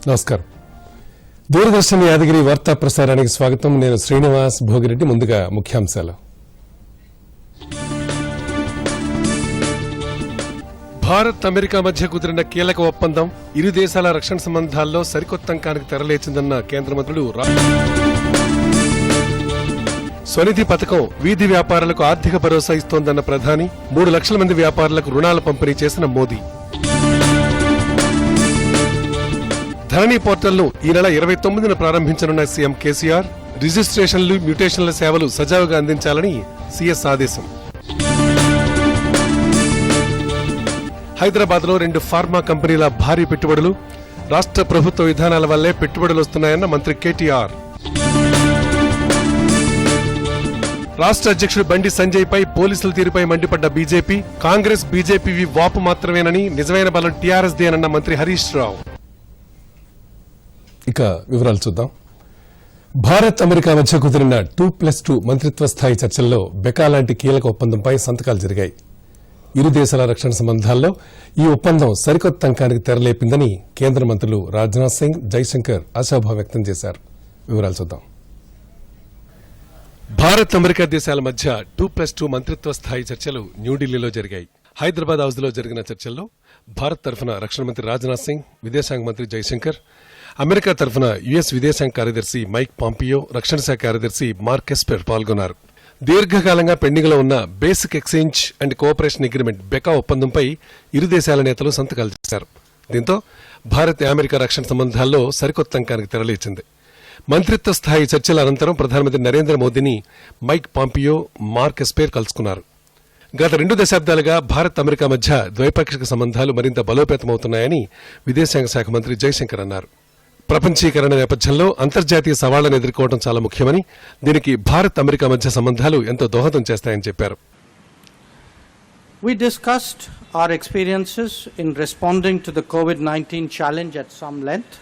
నమస్కారం. దూరదర్శన్ యాదగిరి వార్తా ప్రసారానికి స్వాగతం. నేను శ్రీనివాస్ భోగిరెడ్డి. ముందుగా ముఖ్యాంశాలు. భారత్ అమెరికా మధ్య కుదిరిన కీలక ఒప్పందం ఇరు దేశాల రక్షణ సంబంధాల్లో సరికొత్త అంకానికి తెరలేచిందన్న కేంద్ర మంత్రులు. స్వనిధి పథకం వీధి వ్యాపారులకు ఆర్థిక భరోసా ఇస్తోందన్న ప్రధాని. 3 లక్షల మంది వ్యాపారులకు రుణాల పంపిణీ చేసిన మోదీ. ధరణి పోర్టల్ను ఈ నెల 29న ప్రారంభించనున్న సీఎం కేసీఆర్. రిజిస్ట్రేషన్లు, మ్యూటేషన్ల సేవలు సజావుగా అందించాలని సీఎస్ ఆదేశం. హైదరాబాద్ లో 2 ఫార్మా కంపెనీల భారీ పెట్టుబడులు. రాష్ట్ర ప్రభుత్వ విధానాల వల్లే పెట్టుబడులు వస్తున్నాయన్న మంత్రి కేటీఆర్. రాష్ట్ర అధ్యక్షుడు బండి సంజయ్ పై పోలీసుల తీరుపై మండిపడ్డ బీజేపీ. కాంగ్రెస్ బీజేపీవి వాపు మాత్రమేనని, నిజమైన బలం టీఆర్ఎస్ దేనన్న మంత్రి హరీష్ రావు. ఇక వివరాలు చూద్దాం. భారత్ అమెరికా మధ్య కుదిరిన 2+2 మంత్రిత్వ స్థాయి చర్చల్లో బెకా లాంటి కీలక ఒప్పందంపై సంతకాలు జరిగాయి. ఇరు దేశాల రక్షణ సంబంధాల్లో ఈ ఒప్పందం సరికొత్త అంకానికి తెరలేపిందని కేంద్ర మంత్రులు రాజ్నాథ్ సింగ్, జైశంకర్ ఆశాభావం వ్యక్తం చేశారు. వివరాలు చూద్దాం. భారత్ అమెరికా దేశాల మధ్య 2+2 మంత్రిత్వ స్థాయి చర్చలు న్యూఢిల్లీలో జరిగాయి. హైదరాబాద్ హౌస్ లో జరిగిన చర్చల్లో భారత్ తరఫున రక్షణ మంత్రి రాజ్నాథ్ సింగ్, విదేశాంగ మంత్రి జైశంకర్, అమెరికా తరఫున యుఎస్ విదేశాంగ కార్యదర్శి మైక్ పాంపియో, రక్షణ శాఖ కార్యదర్శి మార్క్ ఎస్పెర్ పాల్గొన్నారు. దీర్ఘకాలంగా పెండింగ్ లో ఉన్న basic exchange and cooperation agreement BECA ఒప్పందంపై ఇరు దేశాల నేతలు సంతకాలు చేశారు. దీంతో భారత్ అమెరికా రక్షణ సంబంధాల్లో సరికొత్త అంకానికి తెరలేచింది. మంత్రిత్వ స్థాయి చర్చల అనంతరం ప్రధానమంత్రి నరేంద్ర మోదీని మైక్ పాంపియో, మార్క్ ఎస్పెర్ కలుసుకున్నారు. గత 2 దశాబ్దాలుగా భారత్ అమెరికా మధ్య ద్వైపాక్షిక సంబంధాలు మరింత బలోపేతమవుతున్నాయని విదేశాంగ శాఖ మంత్రి జైశంకర్ అన్నారు. ప్రపంచీకరణ నేపథ్యంలో అంతర్జాతీయ సవాళ్లను ఎదుర్కోవడం చాలా ముఖ్యమని, దీనికి భారత్ అమెరికా మధ్య సంబంధాలు ఎంతో దోహదం చేస్తాయని చెప్పారు. We discussed our experiences in responding to the COVID-19 challenge at some length.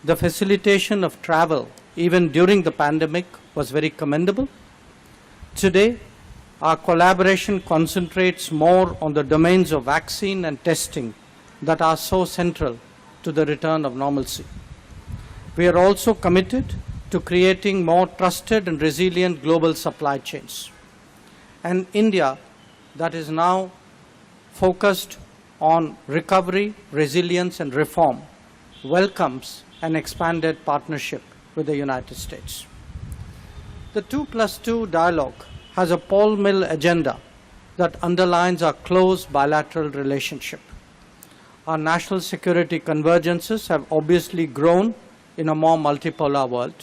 The facilitation of travel even during the pandemic was very commendable. Today, our collaboration concentrates more on the domains of vaccine and testing that are so central to the return of normalcy. We are also committed to creating more trusted and resilient global supply chains. And India, that is now focused on recovery, resilience and reform, welcomes an expanded partnership with the United States. The 2+2 dialogue has a Paul Mill agenda that underlines our close bilateral relationship. Our national security convergences have obviously grown in a more multipolar world.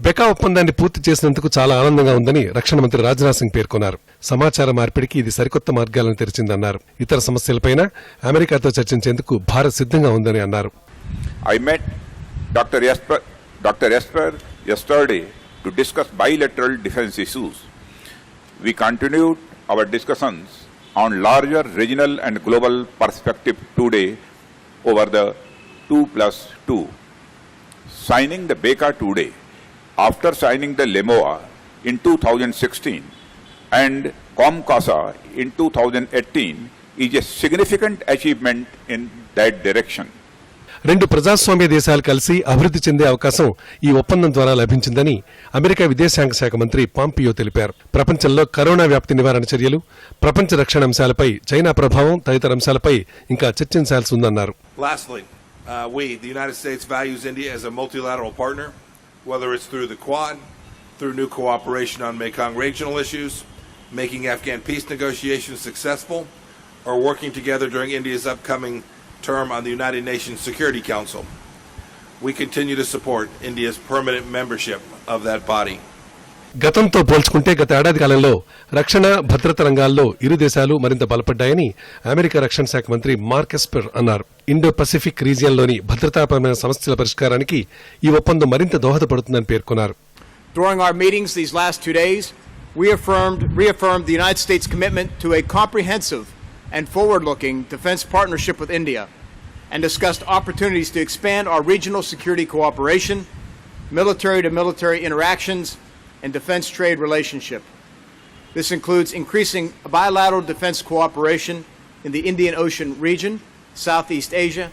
BECA ఒప్పందాన్ని పూర్తి చేసినందుకు చాలా ఆనందంగా ఉందని రక్షణ మంత్రి రాజ్నాథ్ సింగ్ పేర్కొన్నారు. సమాచార మార్పిడికి ఇది సరికొత్త మార్గాలను తెరిచిందన్నారు. ఇతర సమస్యలపైన అమెరికాతో చర్చించేందుకు భారత్ సిద్ధంగా ఉందని అన్నారు. I met Dr. Esper yesterday to discuss bilateral defense issues. We continued our discussions on larger regional and global perspective today over the 2+2. Signing the BECA today, after signing the LEMOA in 2016 and COMCASA in 2018, is a significant achievement in that direction. 2 ప్రజాస్వామ్య దేశాలు కలిసి అభివృద్ధి చెందే అవకాశం ఈ ఒప్పందం ద్వారా లభించిందని అమెరికా విదేశాంగ శాఖ మంత్రి పాంపియో తెలిపారు. ప్రపంచంలో కరోనా వ్యాప్తి నివారణ చర్యలు, ప్రపంచ రక్షణ అంశాలపై చైనా ప్రభావం తదితర అంశాలపై ఇంకా చర్చించాల్సి ఉందన్నారు. Lastly, we, the United States, values India as a multilateral partner, whether it's through the Quad, through new cooperation on Mekong regional issues, making Afghan peace negotiations successful, or working together during India's upcoming term on the United Nations Security Council. We continue to support India's permanent membership of that body. గతంతో పోల్చుకుంటే గత ఏడాది కాలంలో రక్షణ భద్రత రంగాల్లో ఇరు దేశాలు మరింత బలపడ్డాయని అమెరికా రక్షణ శాఖ మంత్రి మార్క్ ఎస్పెర్ అన్నారు. ఇండో పసిఫిక్ రీజియన్లోని భద్రతాపరమైన సమస్యల పరిష్కారానికి ఈ ఒప్పందం మరింత దోహదపడుతుందని పేర్కొన్నారు. During our meetings these last 2 days, we reaffirmed the United States' commitment to a comprehensive and forward-looking defense partnership with India, and discussed opportunities to expand our regional security cooperation, military-to-military interactions, and defense trade relationship. This includes increasing bilateral defense cooperation in the Indian Ocean region, Southeast Asia,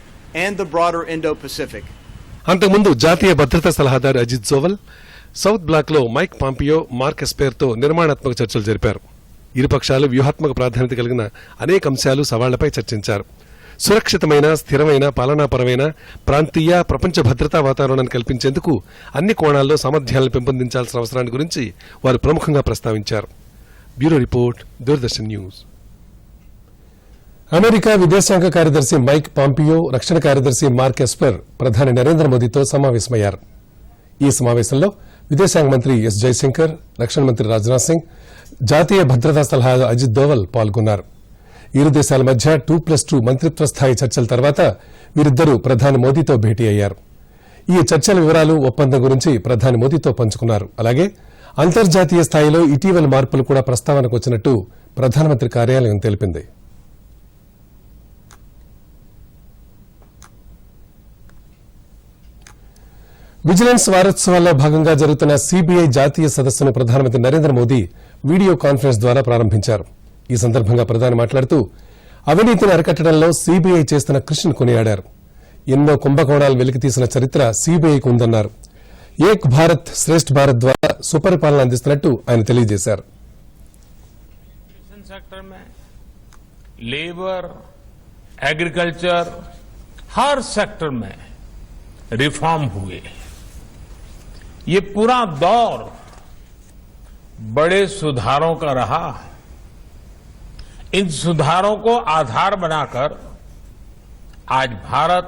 and the broader Indo-Pacific. అంతకుముందు జాతీయ భద్రతా సలహాదారు Ajit Doval south బ్లాక్లో Mike Pompeo, mark ఎస్పేర్తో నిర్మాణాత్మక చర్చలు జరిపారు. ఇరుపక్షాలు వ్యూహాత్మక ప్రాధాన్యత కలిగిన అనేక అంశాలు, సవాళ్లపై చర్చించారు. సురక్షితమైన, స్థిరమైన, పాలనాపరమైన, ప్రాంతీయ, ప్రపంచ భద్రతా వాతావరణాన్ని కల్పించేందుకు అన్ని కోణాల్లో సామర్థ్యాలను పెంపొందించాల్సిన అవసరాన్ని గురించి వారు ప్రముఖంగా ప్రస్తావించారు. Bureau report, Doordarshan news. America విదేశాంగ కార్యదర్శి మైక్ పాంపియో, రక్షణ కార్యదర్శి మార్క్ ఎస్పర్ ప్రధాని నరేంద్ర మోదీతో సమావేశమయ్యారు. ఈ సమావేశంలో విదేశాంగ మంత్రి ఎస్ జైశంకర్, రక్షణ మంత్రి రాజ్నాథ్ సింగ్, జాతీయ భద్రతా సలహాదారు అజిత్ దోవల్ పాల్గొన్నారు. ఇరు దేశాల మధ్య 2+2 మంత్రిత్వ స్థాయి చర్చల తర్వాత వీరిద్దరూ ప్రధాని మోదీతో భేటీ అయ్యారు. ఈ చర్చల వివరాలు, ఒప్పందం గురించి ప్రధాని మోదీతో పంచుకున్నారు. అలాగే అంతర్జాతీయ స్థాయిలో ఇటీవల మార్పులు కూడా ప్రస్తావనకు వచ్చినట్టు ప్రధానమంత్రి కార్యాలయం తెలిపింది. విజిలెన్స్ వారోత్సవాల్లో భాగంగా జరుగుతున్న సిబిఐ జాతీయ సదస్సును ప్రధానమంత్రి నరేంద్ర మోదీ వీడియో కాన్ఫరెన్స్ ద్వారా ప్రారంభించారు. ఈ సందర్భంగా ప్రధాని మాట్లాడుతూ అవినీతిని అరికట్టడంలో సిబిఐ చేస్తున్న కృషిని కొనియాడారు. ఎన్నో కుంభకోణాలు వెలికితీసిన చరిత్ర సిబిఐకి ఉందన్నారు. ఏక్ భారత్ శ్రేష్ఠ భారత్ ద్వారా సుపరిపాలన అందిస్తున్నట్టు ఆయన తెలియజేశారు. लेबर, एग्रीकल्चर, हर सेक्टर में रिफॉर्म हुए. ये पूरा दौर बड़े सुधारों का रहा. इन सुधारों को आधार बनाकर आज भारत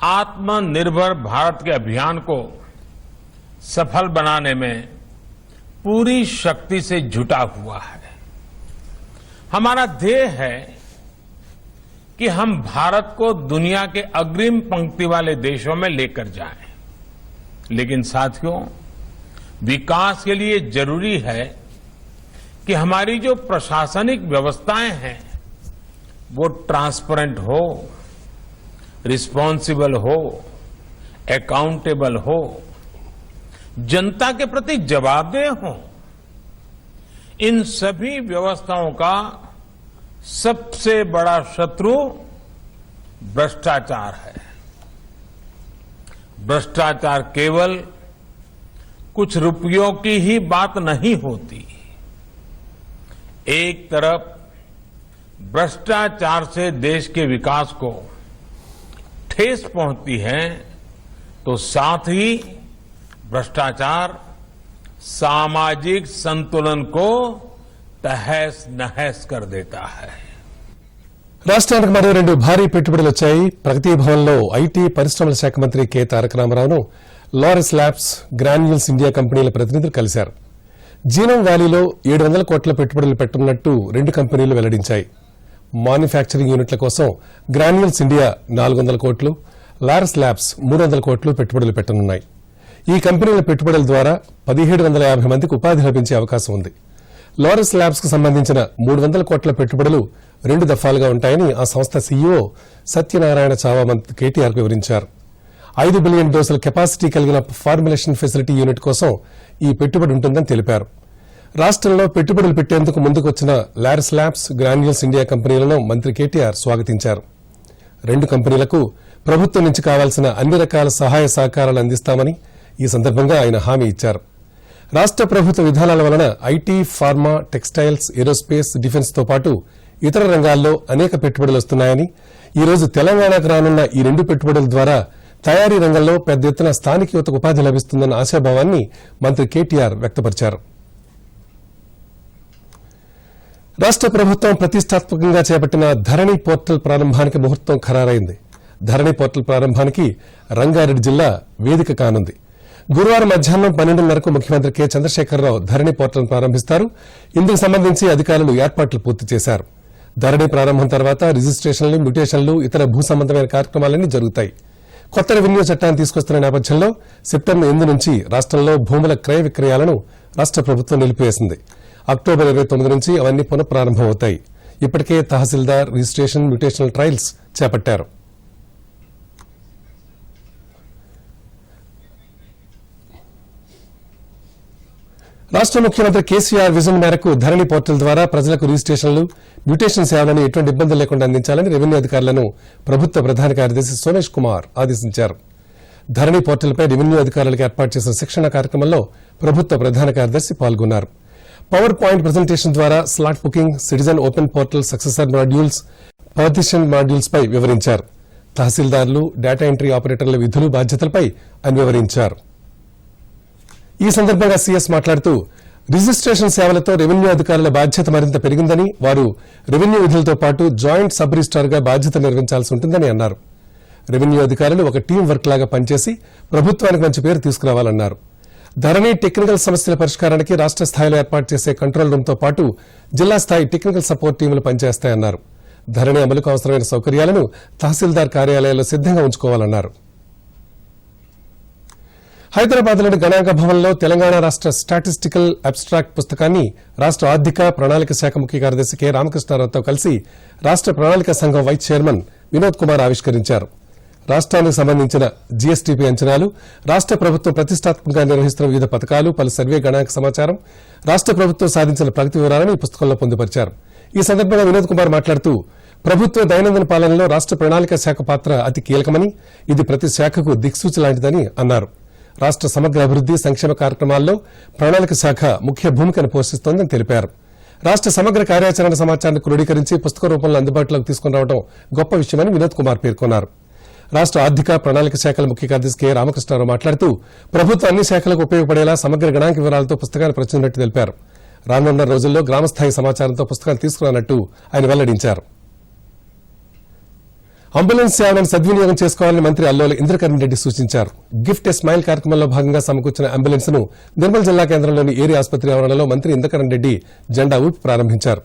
आत्मनिर्भर भारत के अभियान को सफल बनाने में पूरी शक्ति से जुटा हुआ है. हमारा ध्येय है कि हम भारत को दुनिया के अग्रिम पंक्ति वाले देशों में लेकर जाएं. लेकिन साथियों, विकास के लिए जरूरी है कि हमारी जो प्रशासनिक व्यवस्थाएं हैं वो ट्रांसपेरेंट हो, रिस्पॉन्सिबल हो, अकाउंटेबल हो, जनता के प्रति जवाबदेह हो. इन सभी व्यवस्थाओं का सबसे बड़ा शत्रु भ्रष्टाचार है. भ्रष्टाचार केवल कुछ रुपयों की ही बात नहीं होती. एक तरफ भ्रष्टाचार से देश के विकास को ठेस पहुंचती है तो साथ ही भ्रष्टाचार सामाजिक संतुलन को तहस नहस कर देता है. రాష్ట్రానికి మరో 2 భారీ పెట్టుబడులు వచ్చాయి. ప్రగతి భవన్లో ఐటీ పరిశ్రమల శాఖ మంత్రి కె తారక రామారావును లారెస్ ల్యాబ్స్, గ్రాన్యూల్స్ ఇండియా కంపెనీల ప్రతినిధులు కలిశారు. జీనోమ్ వ్యాలీలో 700 కోట్ల పెట్టుబడులు పెట్టనున్నట్టు 2 కంపెనీలు వెల్లడించాయి. మ్యానుఫ్యాక్చరింగ్ యూనిట్ల కోసం గ్రాన్యూల్స్ ఇండియా 400 కోట్లు, లారెస్ ల్యాబ్స్ 300 కోట్లు పెట్టుబడులు పెట్టనున్నాయి. ఈ కంపెనీల పెట్టుబడుల ద్వారా 1750 మందికి ఉపాధి లభించే అవకాశం ఉంది. లారెస్ ల్యాబ్స్ కు సంబంధించిన 300 కోట్ల పెట్టుబడులు 2 దఫాలుగా ఉంటాయని ఆ సంస్థ సీఈఓ సత్యనారాయణ చావా మంత్రి కేటీఆర్ వివరించారు. 5 బిలియన్ డోసుల కెపాసిటీ కలిగిన ఫార్ములేషన్ ఫెసిలిటీ యూనిట్ కోసం ఈ పెట్టుబడి ఉంటుందని తెలిపారు. రాష్టంలో పెట్టుబడులు పెట్టేందుకు ముందుకొచ్చిన లారెస్ ల్యాబ్స్, గ్రాన్యూల్స్ ఇండియా కంపెనీలను మంత్రి కేటీఆర్ స్వాగతించారు. 2 కంపెనీలకు ప్రభుత్వం నుంచి కావాల్సిన అన్ని రకాల సహాయ సహకారాలు అందిస్తామని ఈ సందర్భంగా ఆయన హామీ ఇచ్చారు. రాష్ట ప్రభుత్వ విధానాల వలన IT, pharma, textiles, aerospace, defence తో పాటు ఇతర రంగాల్లో అనేక పెట్టుబడులు వస్తున్నాయని, ఈ రోజు తెలంగాణకు రానున్న ఈ 2 పెట్టుబడుల ద్వారా తయారీ రంగంలో పెద్ద ఎత్తున స్థానిక యువతకు ఉపాధి లభిస్తుందన్న ఆశాభావాన్ని మంత్రి కేటీఆర్ వ్యక్తపరిచారు. రాష్ట ప్రభుత్వం ప్రతిష్టాత్మకంగా చేపట్టిన ధరణి పోర్టల్ ప్రారంభానికి ముహూర్తం ఖరారైంది. ధరణి పోర్టల్ ప్రారంభానికి రంగారెడ్డి జిల్లా వేదిక కానుంది. గురువారం మధ్యాహ్నం 12:30కు ముఖ్యమంత్రి కె చంద్రశేఖరరావు ధరణి పోర్టల్ ప్రారంభిస్తారు. ఇందుకు సంబంధించి అధికారులు ఏర్పాట్లు పూర్తి చేశారు. ధరణి ప్రారంభం తర్వాత రిజిస్ట్రేషన్లు, మ్యుటేషన్లు, ఇతర భూ సంబంధమైన కార్యక్రమాలన్నీ జరుగుతాయి. కొత్త రెవెన్యూ చట్టాన్ని తీసుకొస్తున్న నేపథ్యంలో సెప్టెంబర్ 8 నుంచి రాష్టంలో భూముల క్రయ విక్రయాలను రాష్ట ప్రభుత్వం నిలిపివేసింది. అక్టోబర్ 29 నుంచి అవన్నీ పునఃప్రారంభమవుతాయి. ఇప్పటికే తహసీల్దార్, రిజిస్ట్రేషన్, మ్యుటేషనల్ ట్రయల్స్ చేపట్టారు. రాష్ట ముఖ్యమంత్రి కేసీఆర్ విజన్ మేరకు ధరణి పోర్టల్ ద్వారా ప్రజలకు రిజిస్ట్రేషన్లు, మ్యుటేషన్ సేవలను ఎటువంటి ఇబ్బందులు లేకుండా అందించాలని రెవెన్యూ అధికారులను ప్రభుత్వ ప్రధాన కార్యదర్శి సోమేష్ కుమార్ ఆదేశించారు. ధరణి పోర్టల్పై రెవెన్యూ అధికారులకు ఏర్పాటు చేసిన శిక్షణ కార్యక్రమంలో ప్రభుత్వ ప్రధాన కార్యదర్శి పాల్గొన్నారు. పవర్ పాయింట్ ప్రజెంటేషన్ ద్వారా slot booking, citizen open portal, successor modules, partition modules పై వివరించారు. తహసీల్దార్లు, డేటా ఎంట్రీ ఆపరేటర్ల విధులు, బాధ్యతలపై ఆయన వివరించారు. ఈ సందర్భంగా సీఎస్ మాట్లాడుతూ రిజిస్ట్రేషన్ సేవలతో రెవెన్యూ అధికారుల బాధ్యత మరింత పెరిగిందని, వారు రెవెన్యూ విధులతో పాటు జాయింట్ సబ్ రిజిస్టార్గా బాధ్యత నిర్వహించాల్సి ఉంటుందని అన్నారు. రెవెన్యూ అధికారులు ఒక టీం వర్క్ లాగా పనిచేసి ప్రభుత్వానికి మంచి పేరు తీసుకురావాలన్నారు. ధరణి టెక్నికల్ సమస్యల పరిష్కారానికి రాష్ట స్థాయిలో ఏర్పాటు చేసే కంట్రోల్ రూమ్తో పాటు జిల్లా స్థాయి టెక్నికల్ సపోర్ట్ టీములు పనిచేస్తాయన్నారు. ధరణి అమలుకు అవసరమైన సౌకర్యాలను తహసీల్దార్ కార్యాలయాల్లో సిద్దంగా ఉంచుకోవాలన్నారు. హైదరాబాద్లోని గణాంక భవన్లో తెలంగాణ రాష్ట స్టాటిస్టికల్ అబ్స్ట్రాక్ట్ పుస్తకాన్ని రాష్ట ఆర్థిక ప్రణాళిక శాఖ ముఖ్య కార్యదర్శి కె రామకృష్ణారావుతో కలిసి రాష్ట ప్రణాళిక సంఘం వైస్ చైర్మన్ వినోద్ కుమార్ ఆవిష్కరించారు. రాష్ట్రానికి సంబంధించిన జీఎస్టీపీ అంచనాలు, రాష్ట ప్రభుత్వం ప్రతిష్టాత్మకంగా నిర్వహిస్తున్న వివిధ పథకాలు, పలు సర్వే గణాంక సమాచారం, రాష్ట ప్రభుత్వం సాధించిన ప్రగతి వివరాలను ఈ పుస్తకంలో పొందుపరిచారు. ఈ సందర్భంగా వినోద్ కుమార్ మాట్లాడుతూ ప్రభుత్వ దైనందిన పాలనలో రాష్ట ప్రణాళిక శాఖ పాత్ర అతి కీలకమని, ఇది ప్రతి శాఖకు దిక్సూచి లాంటిదని అన్నారు. రాష్ట సమగ్ర అభివృద్ది, సంక్షేమ కార్యక్రమాల్లో ప్రణాళిక శాఖ ముఖ్య భూమికను పోషిస్తోందని తెలిపారు. రాష్ట సమగ్ర కార్యాచరణ సమాచారాన్ని క్రోడీకరించి పుస్తక రూపంలో అందుబాటులోకి తీసుకుని రావడం గొప్ప విషయమని వినోద్ కుమార్ పేర్కొన్నారు. రాష్ట ఆర్థిక ప్రణాళిక శాఖల ముఖ్య కార్యదర్శి కె రామకృష్ణారావు మాట్లాడుతూ ప్రభుత్వ అన్ని శాఖలకు ఉపయోగపడేలా సమగ్ర గణాంక వివరాలతో పుస్తకాన్ని ప్రచురినట్టు తెలిపారు. రానున్న రోజుల్లో గ్రామస్థాయి సమాచారంతో పుస్తకాలు తీసుకురానట్టు ఆయన వెల్లడించారు. అంబులెన్స్ సేవలను సద్వినియోగం చేసుకోవాలని మంత్రి అల్లోల ఇంద్రకరణ్ రెడ్డి సూచించారు. గిఫ్ట్ ఎ స్మైల్ కార్యక్రమంలో భాగంగా సమకూర్చిన అంబులెన్స్ ను నిర్మల్ జిల్లా కేంద్రంలోని ఏరియా ఆసుపత్రి ఆవరణలో మంత్రి ఇంద్రకరణ్ రెడ్డి జెండా ఊపి ప్రారంభించారు.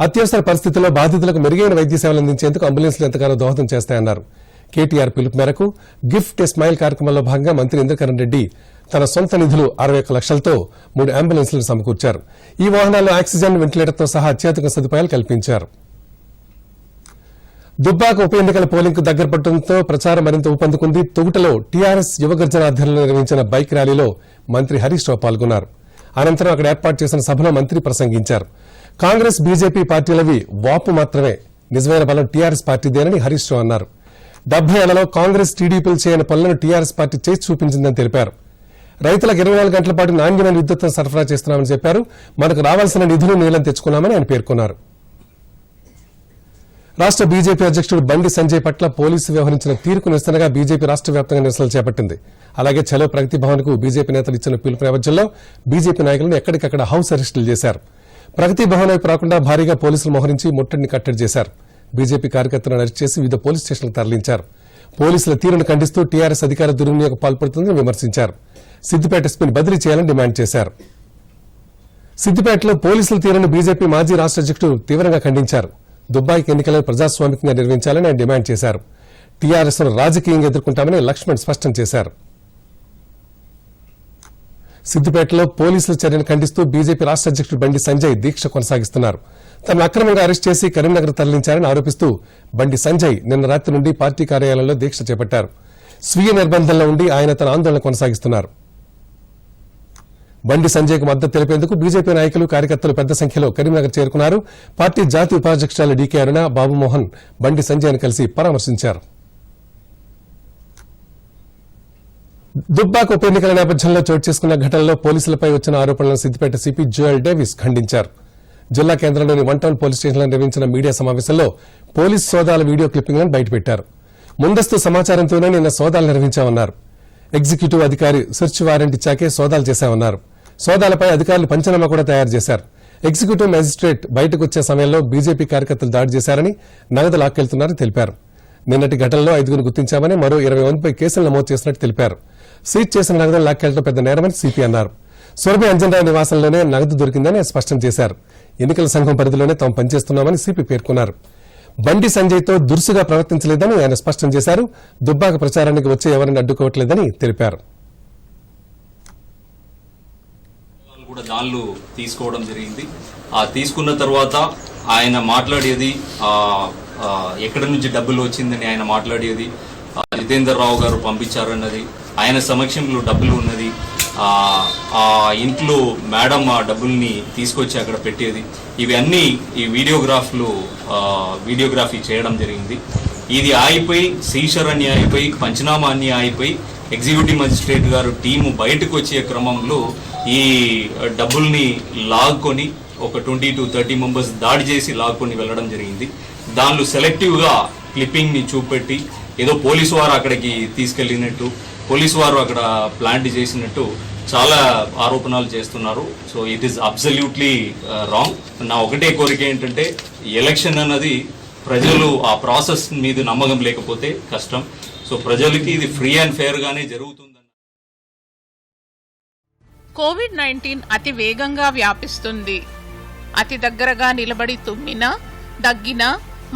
అత్యవసర పరిస్థితుల్లో బాధితులకు మెరుగైన వైద్య సేవలు అందించేందుకు అంబులెన్స్లు ఎంతగానో దోహదం చేస్తాయన్నారు. కేటీఆర్ పిలుపు మేరకు గిఫ్ట్ ఎ స్మైల్ కార్యక్రమంలో భాగంగా మంత్రి ఇంద్రకరణ్ రెడ్డి తన సొంత నిధులు 61 లక్షలతో 3 అంబులెన్స్లను సమకూర్చారు. ఈ వాహనాల్లో ఆక్సిజన్, వెంటిలేటర్తో సహా అత్యాధునిక సదుపాయాలు కల్పించారు. దుబ్బాక ఉప ఎన్నికల పోలింగ్ కు దగ్గర పడటంతో ప్రచారం మరింత ఊపందుకుంది. తొగుటలో టీఆర్ఎస్ యువగర్జన ఆధ్వర్యంలో నిర్వహించిన బైక్ ర్యాలీలో మంత్రి హరీష్ రావు పాల్గొన్నారు. అనంతరం అక్కడ ఏర్పాటు చేసిన సభలో మంత్రి ప్రసంగించారు. కాంగ్రెస్, బీజేపీ పార్టీలవి వాపు మాత్రమే, నిజమైన బలం టీఆర్ఎస్ పార్టీదేనని హరీష్ రావు అన్నారు. 70 ఏళ్లలో కాంగ్రెస్, టీడీపీలు చేయని పనులను టీఆర్ఎస్ పార్టీ చేసి చూపించిందని తెలిపారు. రైతులకు 24 గంటల పాటు నాణ్యమైన విద్యుత్తును సరఫరా చేస్తున్నామని చెప్పారు. మనకు రావాల్సిన నిధులు, నీళ్లను తెచ్చుకున్నామని ఆయన పేర్కొన్నారు. రాష్ట బీజేపీ అధ్యకుడు బండి సంజయ్ పట్ల పోలీసు వ్యవహరించిన తీరుకు నిరసనగా బీజేపీ రాష్ట వ్యాప్తంగా నిరసనలు చేపట్టింది. అలాగే చలో ప్రగతి భవన్ కు బీజేపీ నేతలు ఇచ్చిన పిలుపు నేపథ్యంలో బీజేపీ నాయకులను ఎక్కడికక్కడ హౌస్ అరెస్టులు చేశారు. ప్రగతి భవన్ వైపు రాకుండా భారీగా పోలీసులు మోహరించి ముట్టడిని కట్టడి చేశారు. బీజేపీ కార్యకర్తలను అరెస్ట్ చేసి వివిధ పోలీస్ స్టేషన్లకు తరలించారు. పోలీసుల తీరును ఖండిస్తూ టీఆర్ఎస్ అధికార దుర్వినియోగం పాల్పడుతుందని విమర్శించారు. సిద్దిపేట ఎస్పీని బదిలీ చేయాలని డిమాండ్ చేశారు. సిద్దిపేటలో పోలీసుల తీరును బీజేపీ మాజీ రాష్ట అధ్యకుడు తీవ్రంగా ఖండించారు. దుబ్బాయికి ఎన్నికలను ప్రజాస్వామికంగా నిర్వహించాలని ఆయన డిమాండ్ చేశారు. టీఆర్ఎస్ ను రాజకీయంగా ఎదుర్కొంటామని లక్ష్మణ్ స్పష్టం చేశారు. సిద్దిపేటలో పోలీసుల చర్యను ఖండిస్తూ బీజేపీ రాష్ట అధ్యకుడు బండి సంజయ్ దీక్ష కొనసాగిస్తున్నారు. తనను అక్రమంగా అరెస్ట్ చేసి కరీంనగర్ తరలించారని ఆరోపిస్తూ బండి సంజయ్ నిన్న రాత్రి నుండి పార్టీ కార్యాలయంలో దీక్ష చేపట్టారు. స్వీయ నిర్బంధంలో ఉండి ఆయన తన ఆందోళన కొనసాగిస్తున్నారు. బండి సంజయ్కు మద్దతు తెలిపేందుకు బీజేపీ నాయకులు, కార్యకర్తలు పెద్ద సంఖ్యలో కరీంనగర్ చేరుకున్నారు. పార్టీ జాతీయ ఉపాధ్యక్షురాలు డీకే అరుణ, బాబుమోహన్ బండి సంజయ్ను కలిసి పరామర్శించారు. దుబ్బాక ఉప ఎన్నికల నేపథ్యంలో చోటు చేసుకున్న ఘటనలో పోలీసులపై వచ్చిన ఆరోపణలను సిద్దిపేట సిపి జోయల్ డేవిస్ ఖండించారు. జిల్లా కేంద్రంలోని 1 టౌన్ పోలీస్ స్టేషన్లో నిర్వహించిన మీడియా సమావేశంలో పోలీసు సోదాల వీడియో క్లిప్పింగ్లను బయటపెట్టారు. ముందస్తు సమాచారంతోనే నిన్న సోదాలు నిర్వహించామన్నారు. ఎగ్జిక్యూటివ్ అధికారి సెర్చ్ వారెంట్ ఇచ్చాకే సోదాలు చేశామన్నారు. సోదాలపై అధికారులు పంచనామా కూడా తయారు చేశారు. ఎగ్జిక్యూటివ్ మేజిస్ట్రేట్ బయటకు వచ్చే సమయంలో బీజేపీ కార్యకర్తలు దాడి చేశారని, నగదు లాక్కెళ్తున్నారని తెలిపారు. నిన్నటి ఘటనలో 5గురు గుర్తించామని, మరో 20 మందిపై కేసులు నమోదు చేసినట్టు తెలిపారు. సీజ్ చేసిన నగదును లాక్కెళ్లడం పెద్ద నేరమని సిపి అన్నారు. సొరబి అంజనరావు నివాసంలోనే నగదు దొరికిందని స్పష్టం చేశారు. ఎన్నికల సంఘం పరిధిలోనే తాము పనిచేస్తున్నామని సిపి పేర్కొన్నారు. బండి సంజయ్తో దురుసుగా ప్రవర్తించలేదని ఆయన స్పష్టం చేశారు. దుబ్బాక ప్రచారానికి వచ్చే ఎవరిని అడ్డుకోవట్లేదని తెలిపారు. కూడా దానిలో తీసుకోవడం జరిగింది. ఆ తీసుకున్న తర్వాత ఆయన మాట్లాడేది ఎక్కడి నుంచి డబ్బులు వచ్చిందని ఆయన మాట్లాడేది, జితేందర్ రావు గారు పంపించారన్నది, ఆయన సమక్షంలో డబ్బులు ఉన్నది, ఆ ఇంట్లో మేడం ఆ డబ్బుల్ని తీసుకొచ్చి అక్కడ పెట్టేది, ఇవన్నీ ఈ వీడియోగ్రఫీ చేయడం జరిగింది. ఇది ఆగిపోయి, సీషర్ అన్ని ఆగిపోయి, పంచనామా అన్ని ఆగిపోయి ఎగ్జిక్యూటివ్ మజిస్ట్రేట్ గారు టీము బయటకు వచ్చే క్రమంలో ఈ డబ్బుల్ని లాక్కొని ఒక 20 to 30 మెంబర్స్ దాడి చేసి లాక్కొని వెళ్ళడం జరిగింది. దానిలో సెలెక్టివ్గా క్లిప్పింగ్ని చూపెట్టి ఏదో పోలీసు వారు అక్కడికి తీసుకెళ్ళినట్టు, పోలీసు వారు అక్కడ ప్లాంట్ చేసినట్టు చాలా ఆరోపణలు చేస్తున్నారు. So it is absolutely wrong. నా ఒకటే కోరిక ఏంటంటే ఎలక్షన్ అన్నది ప్రజలు ఆ ప్రాసెస్ మీద నమ్మకం లేకపోతే కష్టం. సో ప్రజలకి ఇది ఫ్రీ అండ్ ఫెయిర్ గానే జరుగుతుంది. కోవిడ్-19 అతి వేగంగా వ్యాపిస్తుంది. అతి దగ్గరగా నిలబడి తుమ్మినా, దగ్గినా,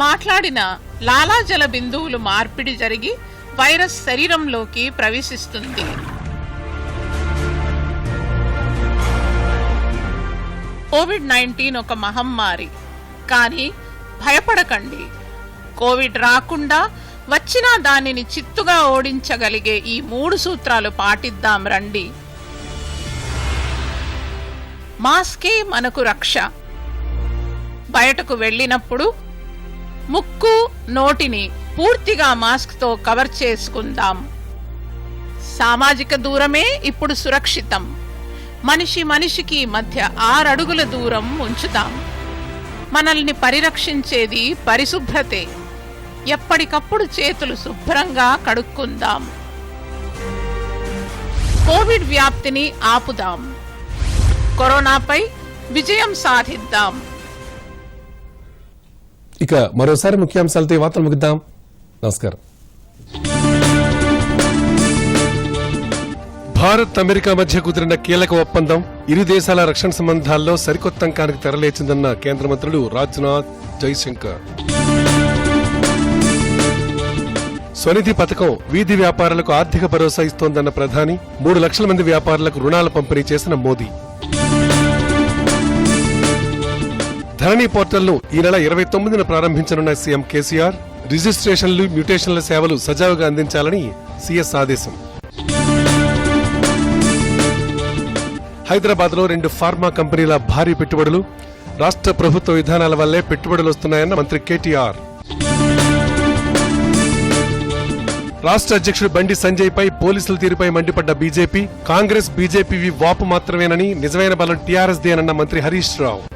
మాట్లాడినా లాలాజల బిందువులు మార్పిడి జరిగి వైరస్ శరీరంలోకి ప్రవేశిస్తుంది. కోవిడ్-19 ఒక మహమ్మారి. కానీ భయపడకండి. కోవిడ్ రాకుండా వచ్చినా దానిని చిత్తుగా ఓడించగలిగే ఈ 3 సూత్రాలు పాటిద్దాం రండి. మాస్కే మనకు రక్ష. బయటకు వెళ్ళినప్పుడు ముక్కు, నోటిని పూర్తిగా మాస్క్తో కవర్ చేసుకుందాం. సామాజిక దూరమే ఇప్పుడు సురక్షితం. మనిషి మనిషికి మధ్య 6 అడుగుల దూరం ఉంచుదాం. మనల్ని పరిరక్షించేది పరిశుభ్రతే. ఎప్పటికప్పుడు చేతులు శుభ్రంగా కడుక్కుందాం. కోవిడ్ వ్యాప్తిని ఆపుదాం. కరోనాపై విజయం సాధిద్దాం. ఇక మరోసారి ముఖ్యాంశాలతో ఈ వార్తలు ముగిద్దాం. నమస్కారం. భారత్ అమెరికా మధ్య కుదిరిన కీలక ఒప్పందం ఇరు దేశాల రక్షణ సంబంధాల్లో సరికొత్త అంకానికి తెరలేచిందన్న కేంద్ర మంత్రులు రాజ్నాథ్, జైశంకర్. స్వనిధి పథకం వీధి వ్యాపారులకు ఆర్థిక భరోసా ఇస్తోందన్న ప్రధాని. 3 లక్షల మంది వ్యాపారులకు రుణాల పంపిణీ చేసిన మోదీ. ధరణి పోర్టల్ను ఈ నెల 29న ప్రారంభించనున్న సీఎం కేసీఆర్. రిజిస్ట్రేషన్లు, మ్యూటేషన్ల సేవలు సజావుగా అందించాలని సీఎస్ ఆదేశం. హైదరాబాద్ లో 2 ఫార్మా కంపెనీల భారీ పెట్టుబడులు. రాష్ట్ర ప్రభుత్వ విధానాల వల్లే పెట్టుబడులు వస్తున్నాయన్న మంత్రి కేటీఆర్. రాష్ట్ర అధ్యక్షుడు బండి సంజయ్ పై పోలీసుల తీరుపై మండిపడ్డ బీజేపీ. కాంగ్రెస్, బీజేపీవి వాపు మాత్రమేనని, నిజమైన బలం టీఆర్ఎస్ దేనన్న మంత్రి హరీష్ రావు.